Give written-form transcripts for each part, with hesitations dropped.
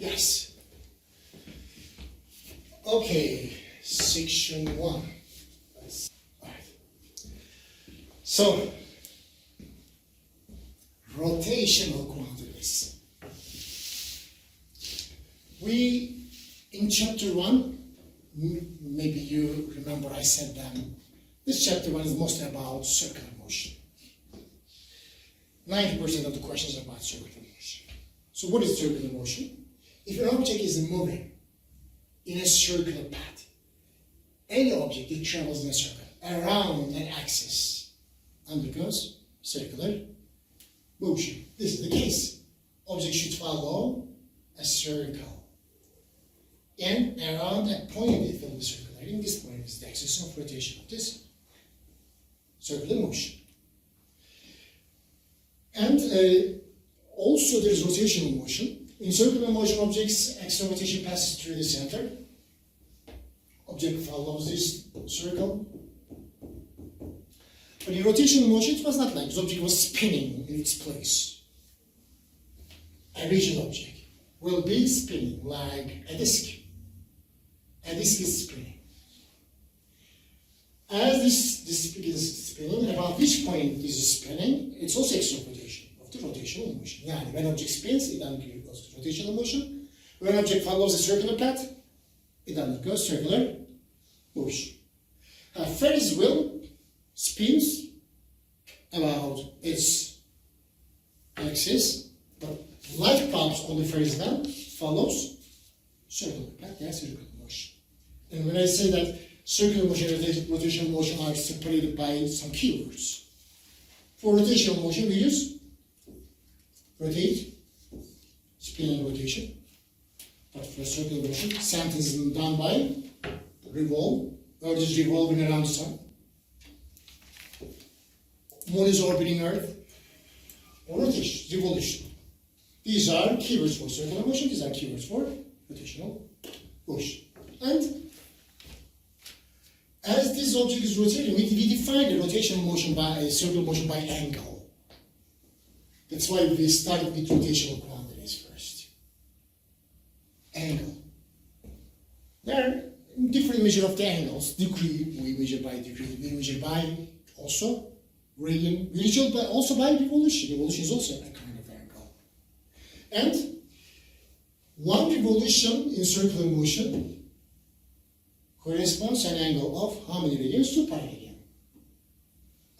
Yes. Okay, section 1. All right. So, rotational quantities. In chapter 1, maybe you remember I said that this chapter 1 is mostly about circular motion. 90% of the questions are about circular motion. So what is circular motion? If an object is moving in a circular path, any object that travels in a circle around an axis undergoes circular motion. This is the case. Object should follow a circle. And around that point it will be circulating. This point is the axis of rotation of this circular motion. And also there is rotational motion. In circular motion, objects' axis of rotation passes through the center. Object follows this circle. But in rotational motion, it was not like this. Object was spinning in its place. A rigid object will be spinning like a disk. A disk is spinning. As this disk is spinning, about which point it is spinning, it's also axis of rotation, of the rotational motion. Yani when object spins, it undergoes rotational motion. When object follows a circular path, it undergoes circular motion. Ferris wheel spins about its axis, but light bulbs on the Ferris wheel follows circular path, that's circular motion. And when I say that circular motion and rotational motion are separated by some keywords. For rotational motion, we use rotate, spin and rotation. But for circular motion, something is done by revolve. Earth is revolving around the sun. Moon is orbiting Earth. Or rotation, revolution. These are keywords for circular motion. These are keywords for rotational motion. And as this object is rotating, we define the rotational motion by circular motion by angle. That's why we started with rotational quantities first. Angle. There are different measures of the angles. Degree, we measure by degree. We measure by also radian. We measure also by revolution. Revolution is also a kind of angle. And one revolution in circular motion corresponds to an angle of how many radians? 2 pi radian.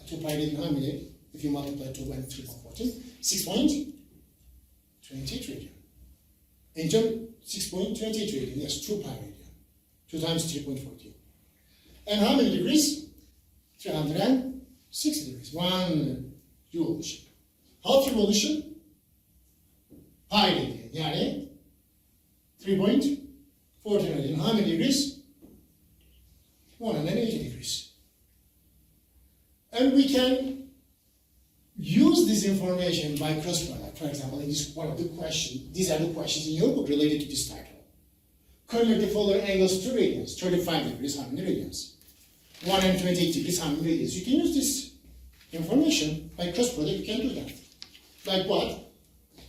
2 pi radian, how many? If you multiply 2 by 3 by 14, 6.28 radian. And 6.28 radian, yes, 2 pi radian. 2 times 3.14. And how many degrees? 360 degrees. 1 revolution. Half revolution? Pi radian. Yani 3.14 radian. How many degrees? 180 degrees. And we can use this information by cross product. For example, in this one of the questions, these are the questions in your book related to this title. Correlate the following angles to radians. 35 degrees, how many radians? 128 degrees, how many radians? You can use this information by cross product. You can do that. Like what?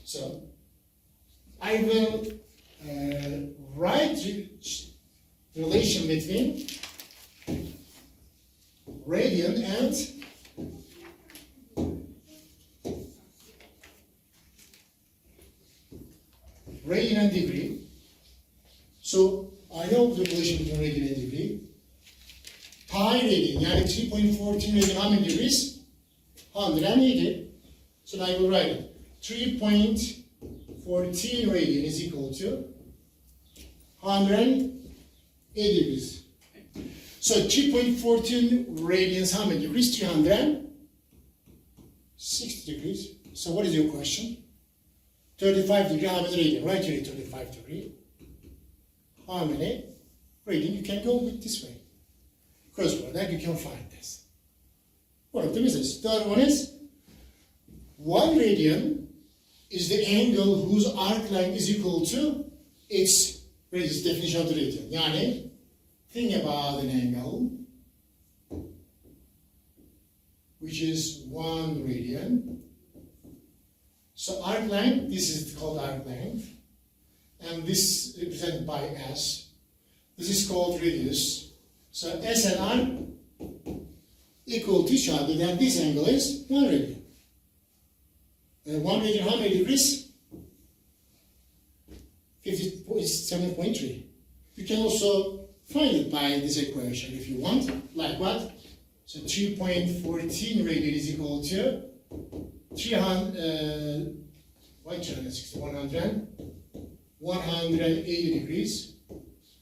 So, I will write the relation between radian and degree. So I know the relation between radian and degree. Pi radian, yani 3.14 radian, how many degrees? 180. So now I will write it. 3.14 radian is equal to 180 degrees. So 3.14 radians, how many degrees? 360 degrees. So what is your question? 35 degree, how many radian? Right here, 35 degree. How many radian? You can go with this way. Cross product, you can find this. One of them is this. The other one is 1 radian is the angle whose arc length is equal to its radius, definition of the radian. Yani, think about an angle which is 1 radian. So arc length, this is called arc length. and this represented by S. This is called radius. So S and R equal to each other, then this angle is 1 radian. 1 radian, how many degrees? 57.3. You can also find it by this equation if you want. Like what? So 3.14 radian is equal to 180 degrees.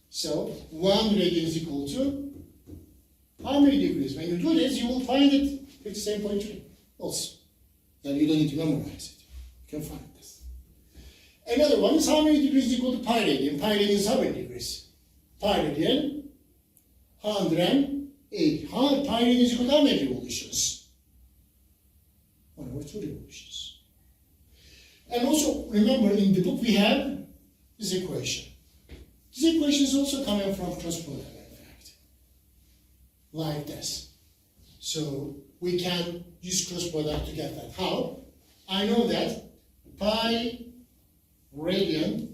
So 1 radian is equal to how many degrees? When you do this, you will find it 57.3 also. Then you don't need to memorize it. You can find this. Another one is how many degrees is equal to pi radian. Pi radian is how many degrees? Pi radian 180. Pi radian is equal to how many revolutions? 1/2 revolutions. And also remember, in the book we have this equation. This equation is also coming from cross product, in fact, like this. So we can use cross product to get that. How? I know that pi radian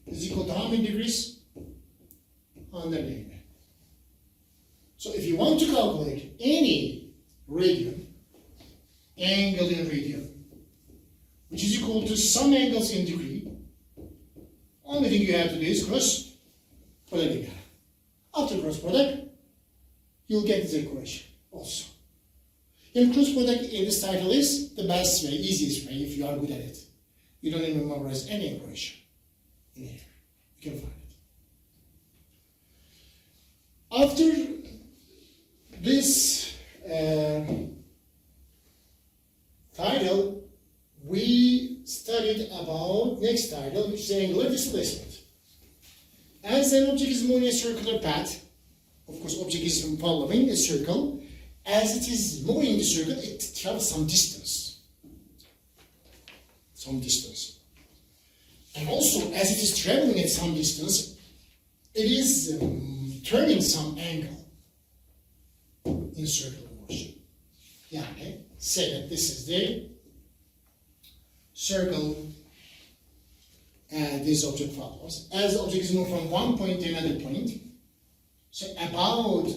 is equal to how many degrees? 180. So if you want to calculate any radian, angle in radian, which is equal to some angles in degree, only thing you have to do is cross product again. After cross product, you'll get this equation also. In cross product, this title is the best way, easiest way if you are good at it. You don't even memorize any equation in here. You can find it. After this title, we studied about next title, which is angular displacement. As an object is moving a circular path, of course, object is following a circle. As it is moving the circle, it travels some distance. And also, as it is traveling at some distance, it is turning some angle in circular motion. Yani, say that this is the circle and this object follows. As the object is moving from one point to another point, so about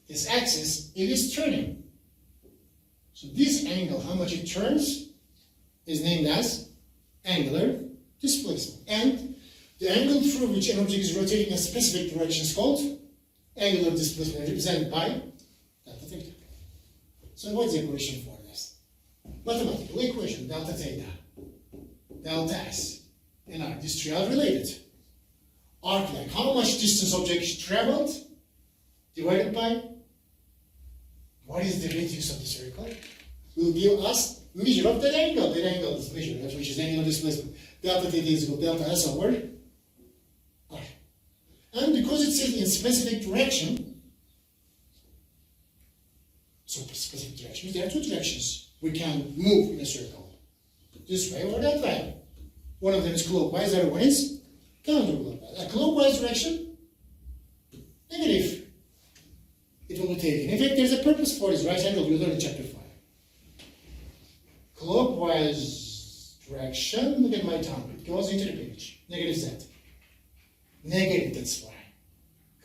this axis, it is turning. So this angle, how much it turns, is named as angular displacement. And the angle through which an object is rotating in a specific direction is called angular displacement, represented by delta theta. So what's the equation for this? Mathematical equation, delta theta, delta s, and r. These three are related. Arc length, how much distance object traveled, divided by what is the radius of the circle, will give us measure of that angle. That angle is measured, which is angular displacement. Delta theta is equal to delta s over r. And because it's in specific direction, so specific direction, there are two directions we can move in a circle. This way or that way. One of them is clockwise, the other one is counterclockwise. A clockwise direction, negative. It will be taken. In fact, there's a purpose for this right angle you learn in chapter 5. Clockwise direction, look at my tongue, it goes into the page. Negative z. Negative, that's why.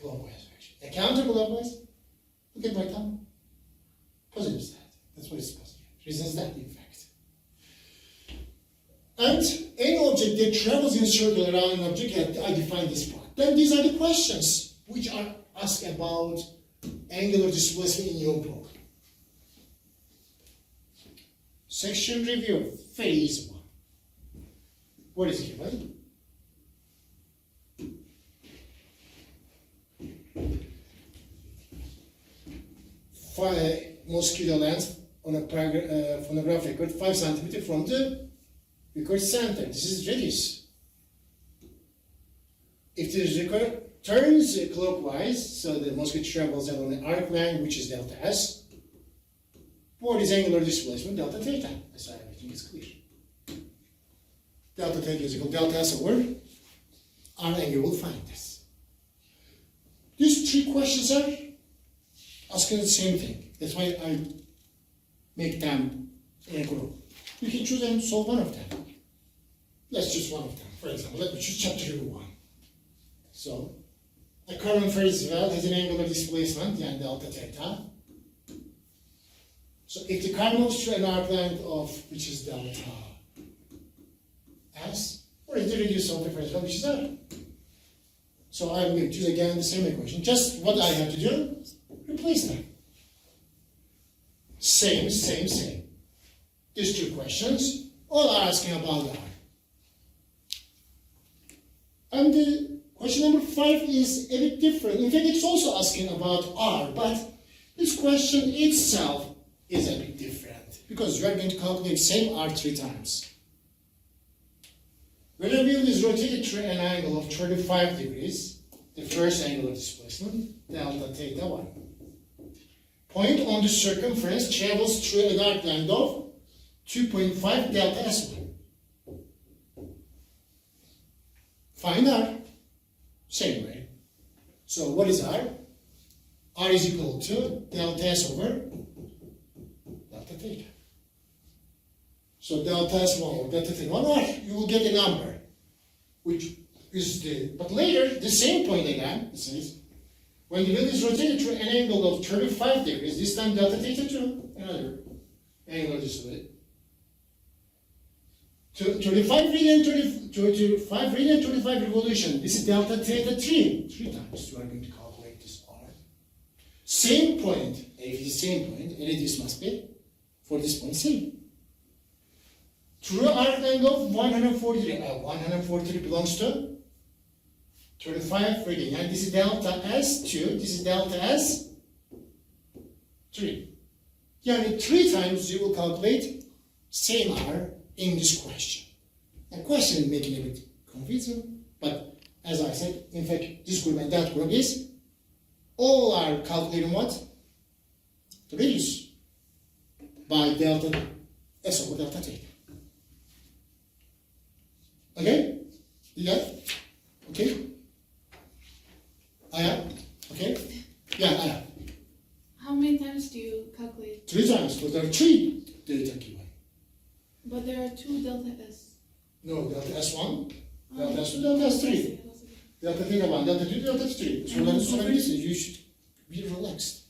Clockwise direction. A counterclockwise, look at my tongue. Positive z. That's what it's supposed to be. Reasons that, in fact. And any object that travels in a circle around an object, I define this part. Then these are the questions which are asked about angular displacement in your book. Section review, phase 1. What is given? Mosquito length on a phonograph record 5 centimeters from the record center. This is radius. If the record turns clockwise, so the mosquito travels along an arc length, which is delta s, for this angular displacement, delta theta. That's why everything is clear. Delta theta is equal to delta s over r, and you will find this. These three questions are asking the same thing. That's why I make them in a group. You can choose and solve one of them. Let's choose one of them. For example, let me choose chapter 1. So, a current phase well has an angular displacement, yani delta theta. So if the car moves through an arc length of, which is delta s, or if the radius of the phase well, which is r. So I'm going to choose again the same equation. Just what I have to do, replace them. Same. These two questions, all are asking about r. And the question number 5 is a bit different. In fact, it's also asking about r, but this question itself is a bit different because we are going to calculate same r 3 times. When a wheel is rotated through an angle of 35 degrees, the first angular displacement, delta theta 1. Point on the circumference travels through an arc length of 2.5 delta s1. Find r. Same way. So what is r? R is equal to delta s over delta theta. So delta s1 or delta theta 1 r, you will get a number, which is the, but later, the same point again, it says, when the wheel is rotated through an angle of 35 degrees, this time delta theta 2, another angular displacement. 25 radian, 25 revolution. This is delta theta 3 times. You are going to calculate this r. Same point. If it is same point, and this must be for this point same. Through arc length of 143. 143 belongs to 35 radian. And this is delta S2. This is delta S3. Yani 3 times you will calculate same r in this question. The question is making a bit confusing, but as I said, in fact, this group and that group is all are calculating what? The radius by delta S over delta theta. Okay? Yeah? Okay? Aya? Okay? Yeah, Aya. How many times do you calculate? 3 times, because there are 3 data given. But there are 2 delta S. No, delta S1, delta S2, delta S3. Delta theta 1, delta 2, delta 3. So that's what you should be relaxed.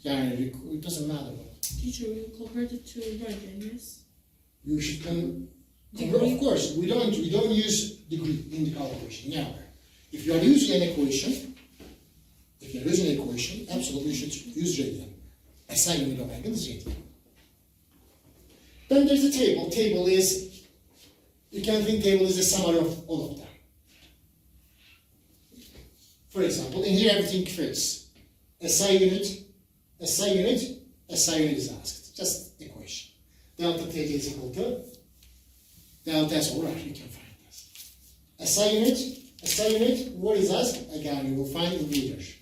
Yeah, it doesn't matter. Teacher, we convert it to radian, yes? You should of course, we don't use degree in the calculation. Never. If you are using an equation, absolutely you should use radian. SI unit of angle is radian. Then there's a table. Table is, you can think table is a summary of all of them. For example, in here everything fits. SI unit is asked. Just equation. Delta theta is equal to delta S over R. You can find this. SI unit, what is asked? Again, you will find in meters.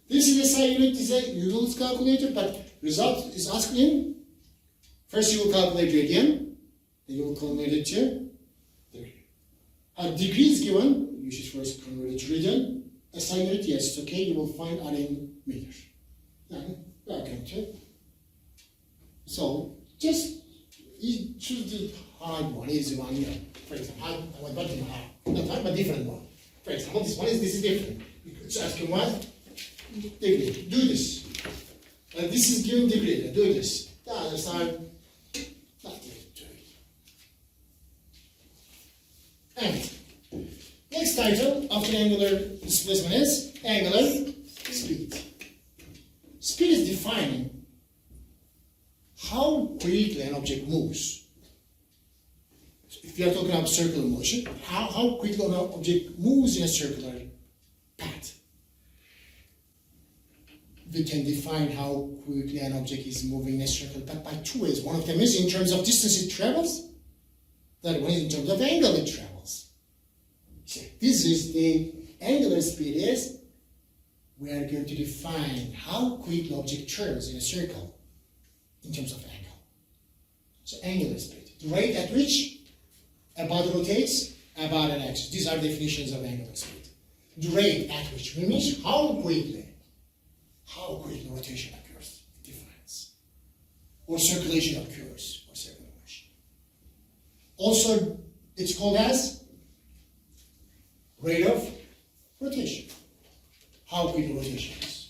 This is SI unit, is a Euler's calculator, but result is asked in. First you will calculate radian, then you will convert it to degree. Degree is given, you should first convert it to radian. SI unit, yes, it's okay, you will find R in meters. Then, welcome to. So, just choose the hard one, easy one, you know. For example, not hard, but different one. For example, this is different. It's asking what? Degree. Do this. And this is given degree. Do this. The other side, not do it. And next title after angular displacement is angular speed. Speed is defining how quickly an object moves. If we are talking about circular motion, how quickly an object moves in a circular path. We can define how quickly an object is moving in a circular path by 2 ways. One of them is in terms of distance it travels. The other one is in terms of angle it travels. So this is the angular speed is, we are going to define how quick the object turns in a circle in terms of angle. So angular speed, the rate at which a body rotates about an axis. These are definitions of angular speed. The rate at which means how quickly rotation occurs, it defines. Or circulation occurs, or circular motion. Also, It's called as rate of rotation. How quick the rotation is.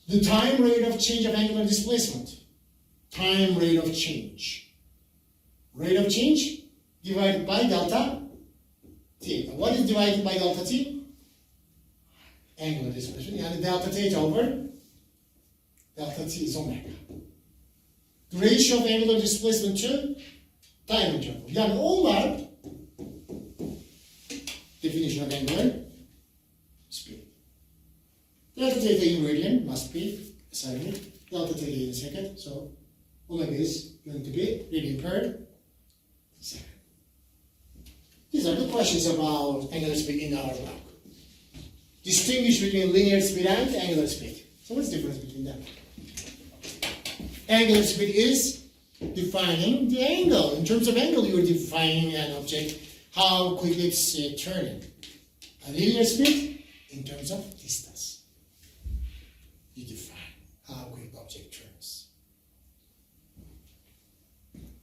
The time rate of change of angular displacement. Time rate of change. Rate of change divided by delta t. Now, what is divided by delta t? Angular displacement. Yani delta theta over delta t is omega. The ratio of angular displacement to time interval. Yani onlar definition of angular speed. Delta theta in radian must be assigned delta theta in second. So omega is going to be radian per second. These are the questions about angular speed in our block. Distinguish between linear speed and angular speed. So what's the difference between them? Angular speed is defining the angle. In terms of angle, you are defining an object, how quickly it's turning. A linear speed, in terms of distance. You define how quick the object turns.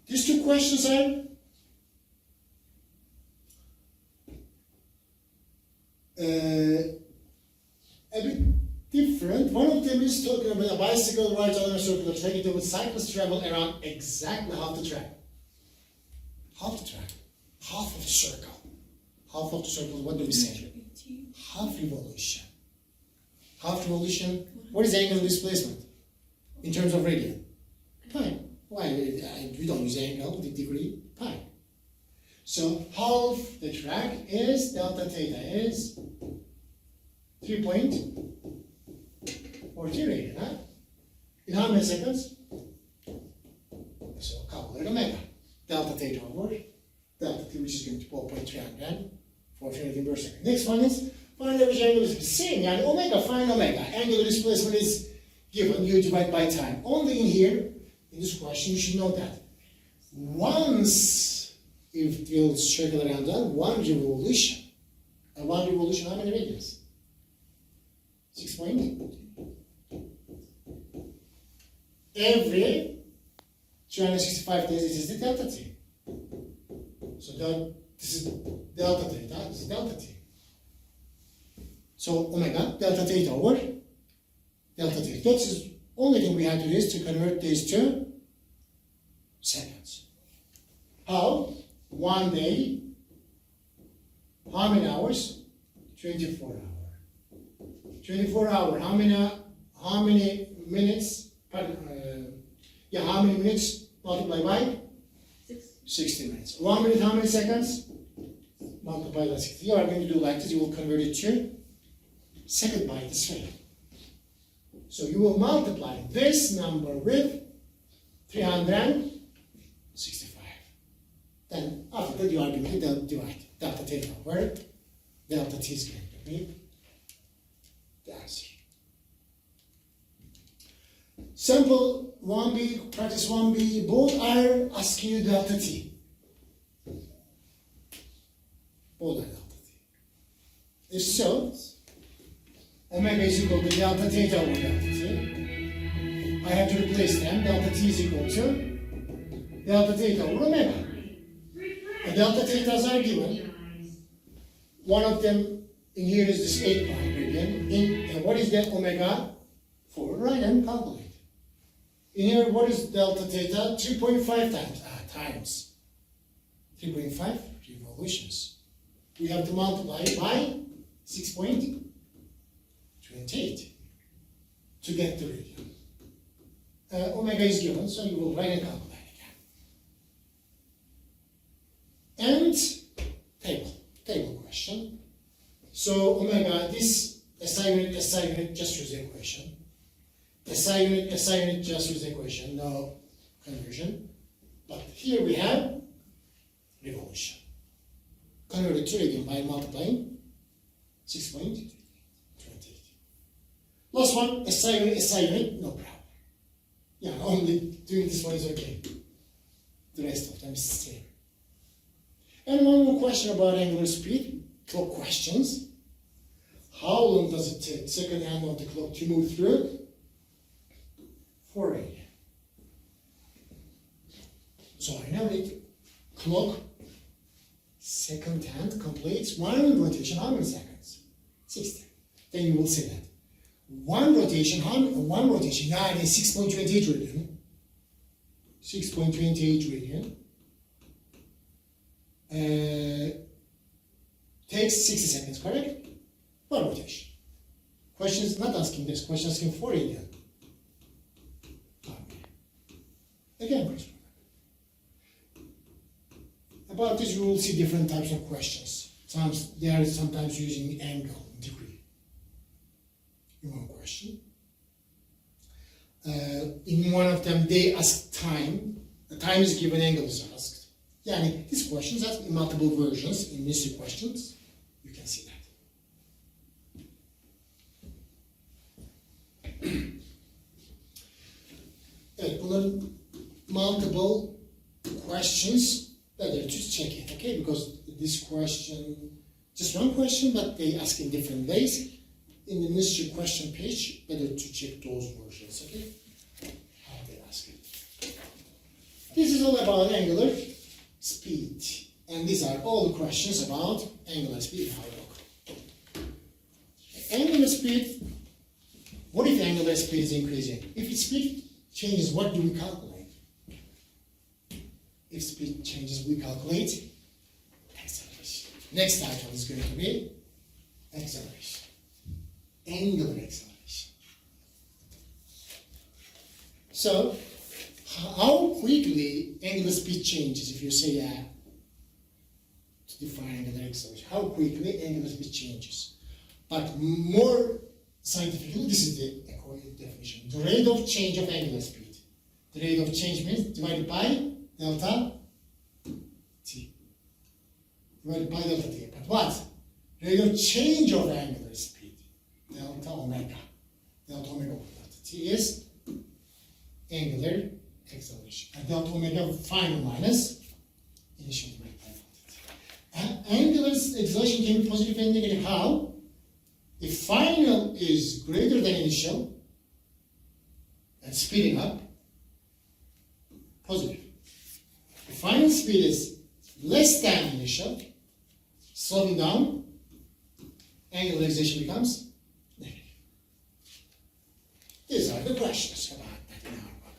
These two questions are a bit different. One of them is talking about a bicycle rides on a circular track. It would cyclists travel around exactly half the track. Half the track. Half of the circle. Half of the circle, what do we say? Half revolution. Half revolution. What is angular displacement? In terms of radian? Pi. Why? We don't use angle, the degree, pi. So half the track is delta theta is 3.40 radian, huh? In how many seconds? So calculate omega. Delta theta over delta t, which is going to 4.340 radian per second. Next one is find average angular speed. Same, yani omega, find omega. Angular displacement is given, you divide by time. Only in here, in this question, you should know that once it will circle around on one revolution. And one revolution, how many radians? 6 point. Every 365 days, this is the delta t. So this is delta theta, this is delta t. So omega, delta theta over delta t. That's the only thing we have to do is to convert these to seconds. How? 1 day, how many hours? 24 hours. 24 hours, how many minutes? How many minutes multiplied by? 60 minutes. 1 minute, how many seconds? Multiplied by 60. You are going to do like this, you will convert it to second by this way. So you will multiply this number with 365. Then after that you are going to divide delta theta over delta t is going to be the answer. Sample 1b, practice 1b, both are asking you delta t. Both are delta t. If so, omega is equal to delta theta over delta t. I have to replace them. Delta t is equal to delta theta over omega. The delta thetas are given. One of them in here is this 8 pi radian. And what is that omega for? Right, and calculate. In here, what is delta theta? 3.5 times. 3.5 revolutions. We have to multiply by 6.28 to get the radian. Omega is given, so you will write and calculate. And table question. So omega, this SI unit, just use the equation. SI unit, just use the equation, no conversion. But here we have revolution. Convert it to radian by multiplying 6.28. Last one, SI unit, no problem. Yeah, only doing this one is okay. The rest of them is the same. And one more question about angular speed, clock questions. How long does it take second hand of the clock to move through it? 4 radian. So I know that clock second hand completes one rotation how many seconds? 60. Then you will see that. One rotation yani 6.28 radian. 6.28 radian takes 60 seconds, correct? One rotation. Question is not asking this, question is asking for radian. Okay. Again, cross product. About this, you will see different types of questions. They are sometimes using angle, degree. In one question. In one of them, they ask time. The time is given, angle is asked. Yani, these questions are in multiple versions, in mystery questions. You can see that. Evet, bunların multiple questions. Better just check it, okay? Because this question, just one question, but they ask in different ways. In the mystery question page, better to check those versions, okay? How they ask it. This is all about angular speed. And these are all the questions about angular speed. How look. Angular speed, what if angular speed is increasing? If its speed changes, what do we calculate? If speed changes, we calculate acceleration. Next title is going to be acceleration. Angular acceleration. So, how quickly angular speed changes if you say to define angular acceleration? How quickly angular speed changes? But more scientifically, this is the definition. The rate of change of angular speed. The rate of change means divided by delta t. Divided by delta t. But what? Rate of change of angular speed. Delta omega. Delta omega over delta t is angular acceleration. And delta omega final minus initial divided by delta t. And angular acceleration can be positive and negative. How? If final is greater than initial, and speeding up, positive. If final speed is less than initial, slowing down, angular acceleration becomes negative. These are the questions about that in our book.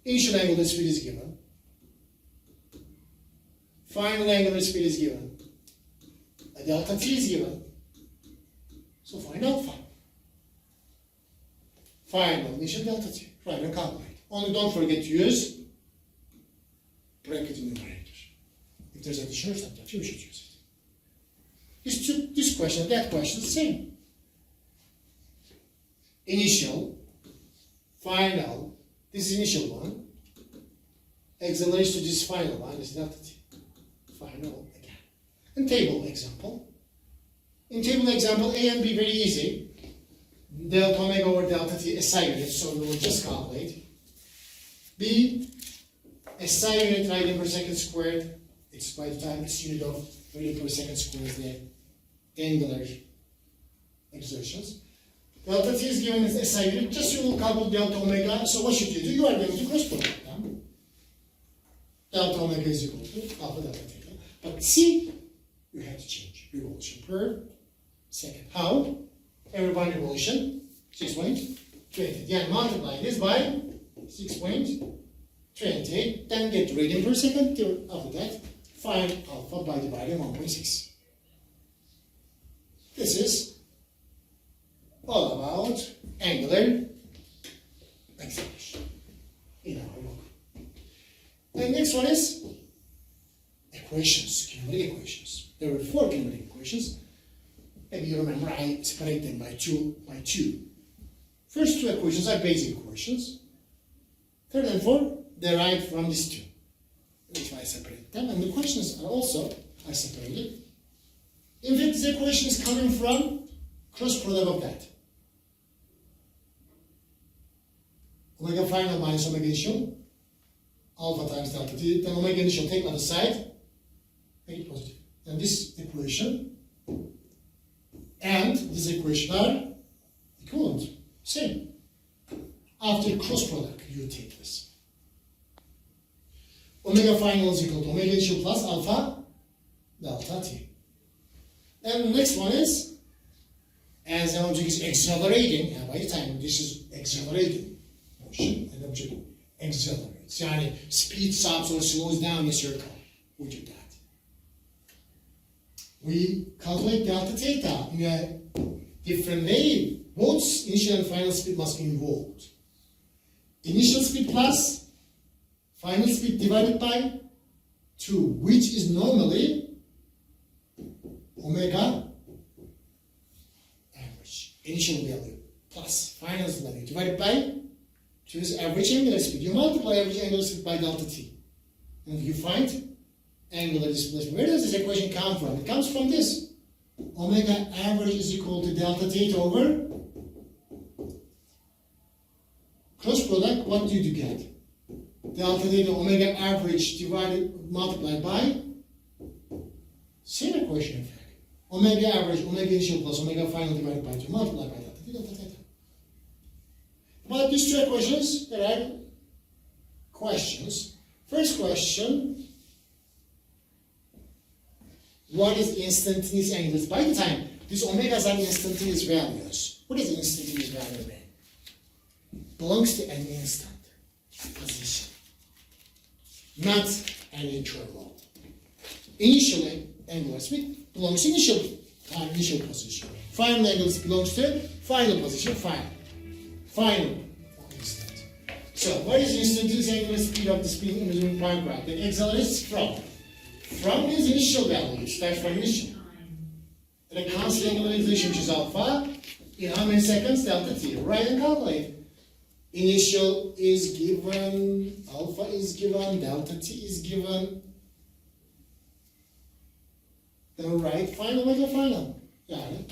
Initial angular speed is given. Final angular speed is given. A delta t is given. So find alpha. Final initial delta t. Try and calculate. Only don't forget to use bracket in the numerator. If there's addition or subtraction, you should use it. This question and that question is the same. Initial, final, this is initial one. Acceleration to this final one is delta t. Final again. And table example. In table example, A and B very easy. Delta omega over delta t SI unit, so we will just calculate. B, SI unit radian per second squared. It's by the time it's unit of radian per second squared is the angular exertions. Delta t is given as SI unit. Just you will calculate delta omega. So what should you do? You are going to cross product them. Delta omega is equal to alpha delta t. But C, you have to change revolution per second. How? Every one revolution, 6.20. Then multiply this by 6.20. Then get radian per second. After that, find alpha by dividing 1.6. This is all about angular acceleration in our book. And next one is equations, kinematic equations. There were 4 kinematic equations. Maybe you remember I separate them by two. First 2 equations are basic equations. 3rd and 4th derived from these 2. Which I separate them. And the questions are also I separated. In fact, this equation is coming from cross product of that. Omega final minus omega initial. Alpha times delta t. Then omega initial take other side. Make it positive. And this equation and this equation are equivalent. Same. After cross product, you take this. Omega final is equal to omega initial plus alpha delta t. And the next one is, as an object is accelerating, and by the time this is accelerating motion, an object accelerates. Yani speeds up or slows down in a circle. We do that. We calculate delta theta in a different way. Both initial and final speed must be involved. Initial speed plus final speed divided by 2, which is normally omega average. Initial value plus final value divided by 2 is average angular speed. You multiply average angular speed by delta t. And you find angular displacement. Where does this equation come from? It comes from this. Omega average is equal to delta theta over cross product. What do you get? Delta theta omega average divided multiplied by same equation in fact. Omega average, omega initial plus omega final divided by 2 multiplied by delta theta. About these two equations, there are questions. First question, what is instantaneous angles? By the time these omegas are instantaneous values, what is instantaneous value mean? Belongs to an instant position, not an interval. Initially, angular speed belongs to initial position. Final angles belongs to final position, final instant. So, what is instantaneous angular speed of the speed in the prime graph? It accelerates from. From means initial value. You start from initial. And a constant angular acceleration, which is alpha, in how many seconds? Delta t. Write and calculate. Initial is given, alpha is given, delta t is given. Then write final, omega final. Yeah.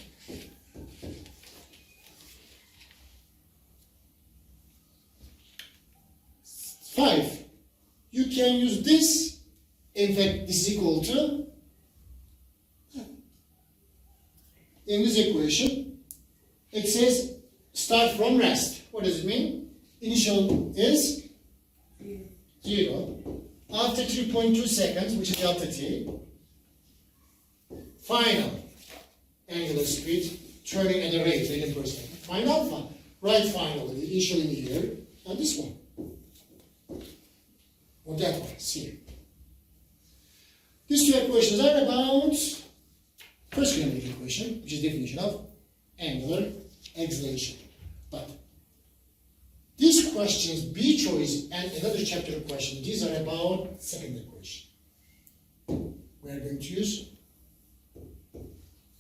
5. You can use this. In fact, this is equal to, in this equation, it says start from rest. What does it mean? Initial is 0. After 3.2 seconds, which is delta t, final angular speed turning at a rate, radian per second. Find alpha. Write final, initial in here, and this one. Or that one, see. These two equations are about first kinematic equation, which is definition of angular acceleration. But these questions, B choice and another chapter question, these are about second equation. We are going to use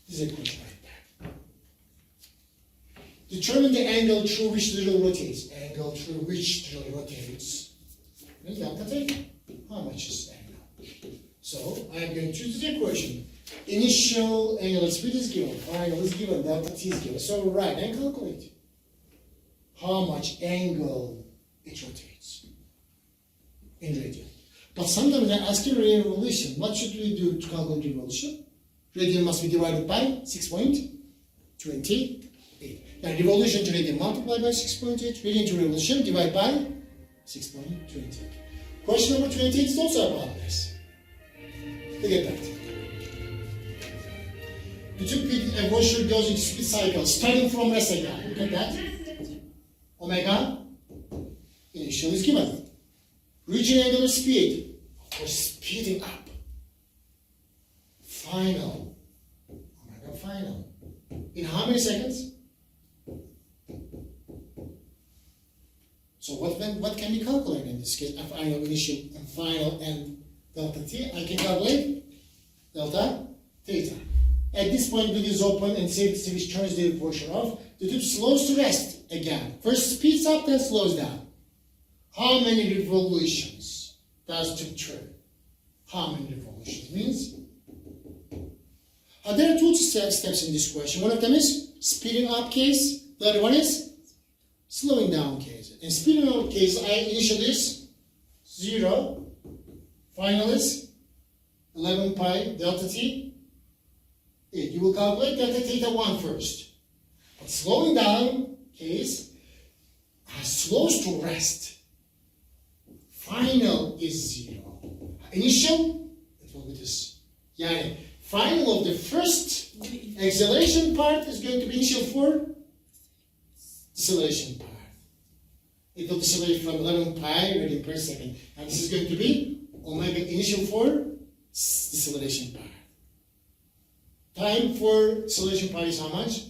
this equation right back. Determine the angle through which the drill rotates. Angle through which drill rotates. And delta theta. How much is angle? So I am going to choose this equation. Initial angular speed is given, final is given, delta t is given. So write and calculate how much angle it rotates in radian. But sometimes I ask you radian revolution. What should we do to calculate revolution? Radian must be divided by 6.28. Now revolution to radian multiplied by 6.8, radian to revolution divided by 6.28. Question number 28 is also about this. Look at that. The two-peak evolution goes into speed cycle, starting from rest again. Look at that. Omega initial is given. Reaching angular speed, of course, speeding up. Final. Omega final. In how many seconds? So what can we calculate in this case? If I know initial and final and delta t, I can calculate delta theta. At this point, the is open and safety switch turns the portion off. The tube slows to rest again. First speeds up, then slows down. How many revolutions does tube turn? How many revolutions? Means there are two steps in this question. One of them is speeding up case. The other one is slowing down case. In speeding up case, initial is 0. Final is 11 pi delta t. You will calculate delta theta 1 first. But slowing down case slows to rest. Final is 0. initial, it will be this. Yani final of the first acceleration part is going to be initial for deceleration part. It will decelerate from 11 pi radian per second. And this is going to be omega initial for deceleration part. Time for deceleration part is how much?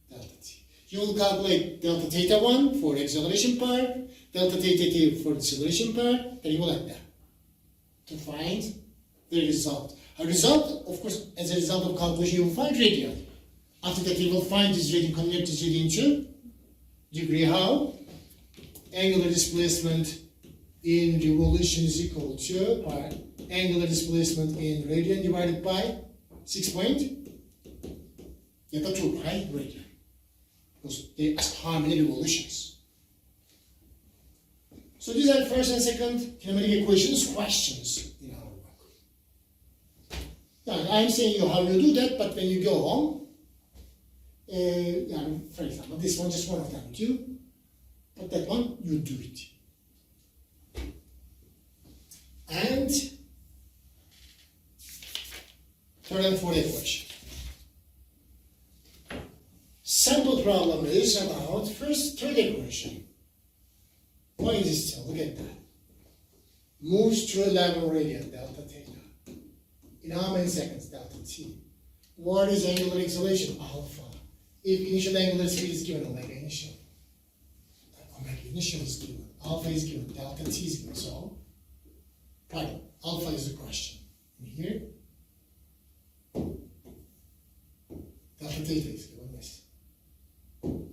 Delta t. You will calculate delta theta 1 for acceleration part, delta theta 2 for deceleration part, and you will add that to find the result. A result, of course, as a result of calculation, you will find radian. After that, you will find this radian, convert this radian into degree. How? Angular displacement in revolution is equal to angular displacement in radian divided by 6 point, yeah, 2, right? Radian. Because they ask how many revolutions. So these are first and second kinematic equations, questions in our work. Yeah, I'm saying you how you do that, but when you go home, for example, this one, just one of them too. But that one, you do it. And third and fourth equation. Sample problem is about first third equation. Why is it still? Look at that. Moves through 11 radian, delta theta. In how many seconds? Delta t. What is angular acceleration? Alpha. If initial angular speed is given, omega initial. Omega initial is given, alpha is given, delta t is given. So, pardon, alpha is the question. And here, delta theta is given, yes.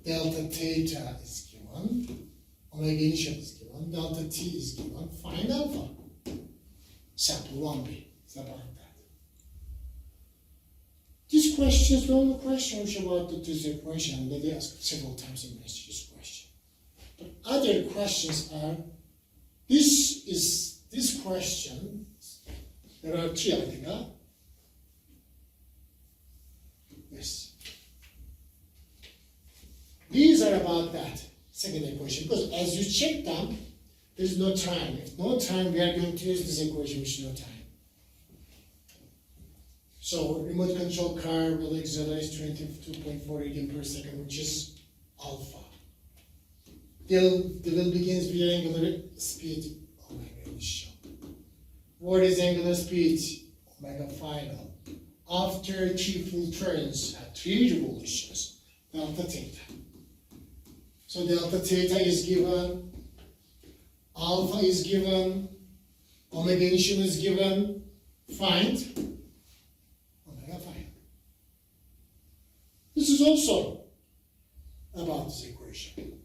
Delta theta is given, omega initial is given, delta t is given, find alpha. Sample 1b is about that. This question is the only question which about this equation, and they asked several times in this question. But other questions are, this question, there are three, I think, huh? Yes. These are about that, second equation, because as you check them, there is no time. If no time, we are going to use this equation, which is no time. So, remote control car will accelerate 22.4 radian per second, which is alpha. They will begin with angular speed, omega initial. What is angular speed? Omega final. After 3 full turns, at 3 revolutions, delta theta. So delta theta is given, alpha is given, omega initial is given, find omega final. This is also about this equation.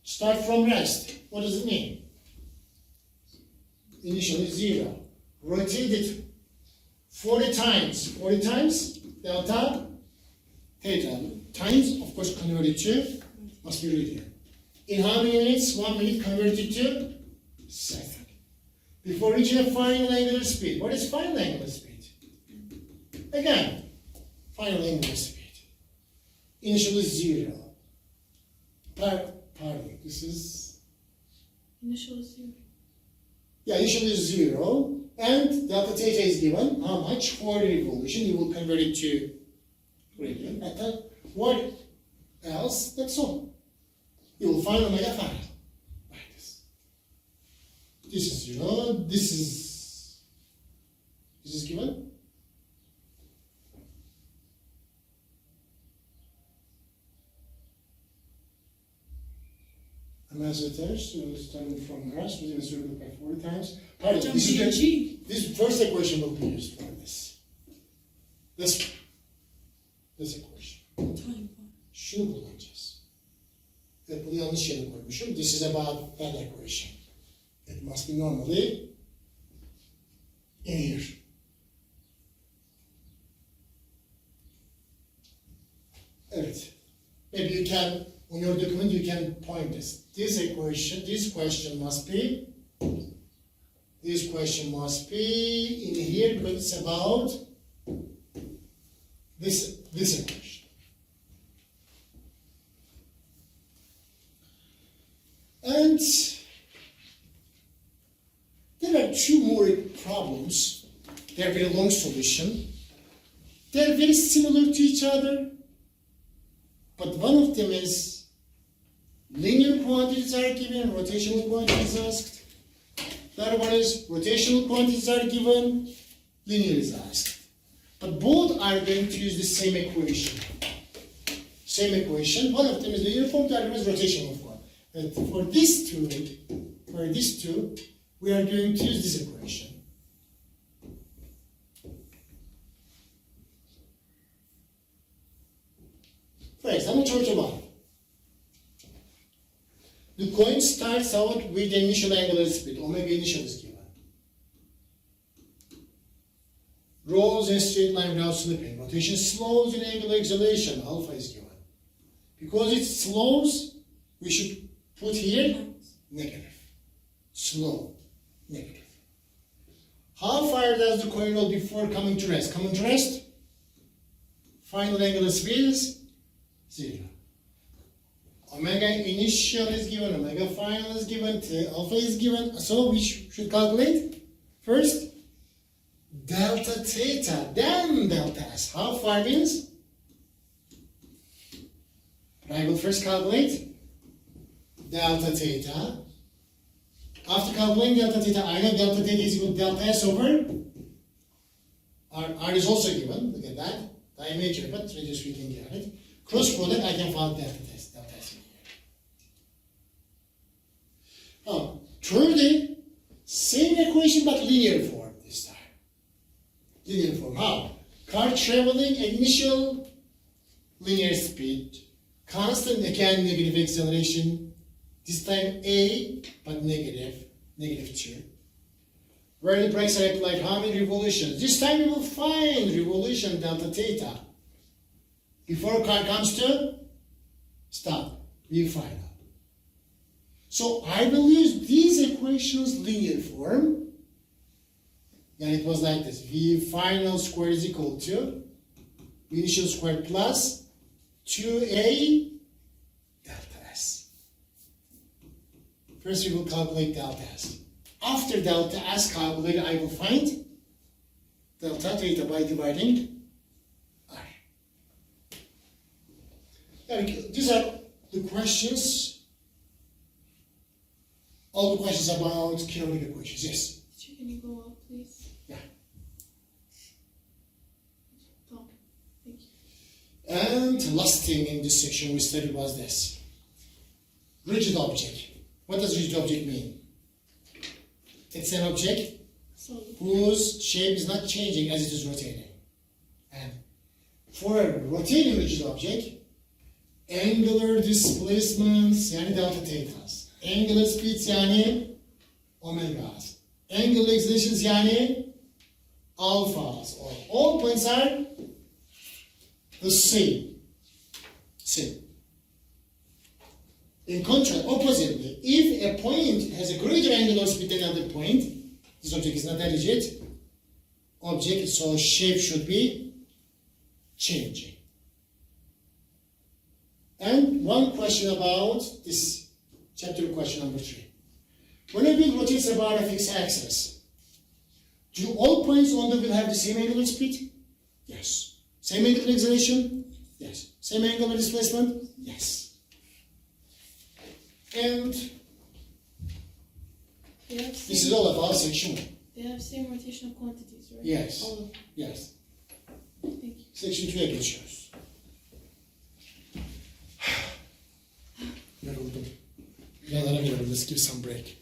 Start from rest. What does it mean? Initially 0. Rotate it 40 times. 40 times delta theta. Times, of course, converted to, must be radian. In how many minutes? 1 minute converted to second. Before reaching a final angular speed. What is final angular speed? Again, final angular speed. Initially 0. Pardon, this is... Initial is 0. Yeah, initially 0. And delta theta is given. How much? 40 revolution. You will convert it to radian. And what else? That's all. You will find omega final. Like this. This is 0. This is given. Ambassadors, so starting from grass, we will circle by 40 times. Pardon, this first equation will be used for this. This equation. Şunu kullanacağız. Evet, bunu yanlış yere koymuşum. This is about that equation. It must be normally in here. Evet. Maybe you can, on your document, you can point this. This question must be in here because it's about this equation. And There are two more problems. They are very long solution. They are very similar to each other. But one of them is linear quantities are given, rotational quantities asked. The other one is rotational quantities are given, linear is asked. But both are going to use the same equation. Same equation. One of them is linear form, the other one is rotational form. But for these two, we are going to use this equation. For example, chapter 1. The coin starts out with the initial angular speed, omega initial is given. Rolls in a straight line without slipping. Rotation slows in angular acceleration, alpha is given. Because it slows, we should put here negative. Slow, negative. How far does the coin roll before coming to rest? Coming to rest, final angular speed is 0. Omega initial is given, omega final is given, alpha is given. So we should calculate first delta theta, then delta s. How far means? I will first calculate delta theta. After calculating delta theta, I know delta theta is equal to delta s over R is also given. Look at that. Diameter, but radius we can get it. Cross product, I can find delta s in here. Now, thirdly, same equation but linear form this time. Linear form. How? Car traveling initial linear speed, constant again negative acceleration, this time a but negative 2. Where the brakes are applied, how many revolutions? This time we will find revolution delta theta. Before car comes to stop, we find out. So I will use these equations linear form. And it was like this. V final square is equal to V initial square plus 2a delta s. First we will calculate delta s. After delta s calculated, I will find delta theta by dividing r. These are the questions. All the questions about kinematic equations. Yes. Teacher, can you go up, please? Yeah. Oh, thank you. And last thing in this section we studied was this. Rigid object. What does rigid object mean? It's an object So, whose shape is not changing as it is rotating. And for a rotating rigid object, angular displacements yani delta thetas, angular speeds yani omegas, angular accelerations yani alphas, or all points are the same. In contrast, oppositely, if a point has a greater angular speed than another point, this object is not a rigid object, so shape should be changing. And one question about this chapter, question number 3. When a wheel rotates about a fixed axis, do all points on the wheel have the same angular speed? Yes. Same angular acceleration? Yes. Same angular displacement? Yes. And this is all about section 1. They have same rotational quantities, right? Yes. All of them. Yes. Thank you. Section 2'e geçiyoruz. Yoruldum. Let's give some break.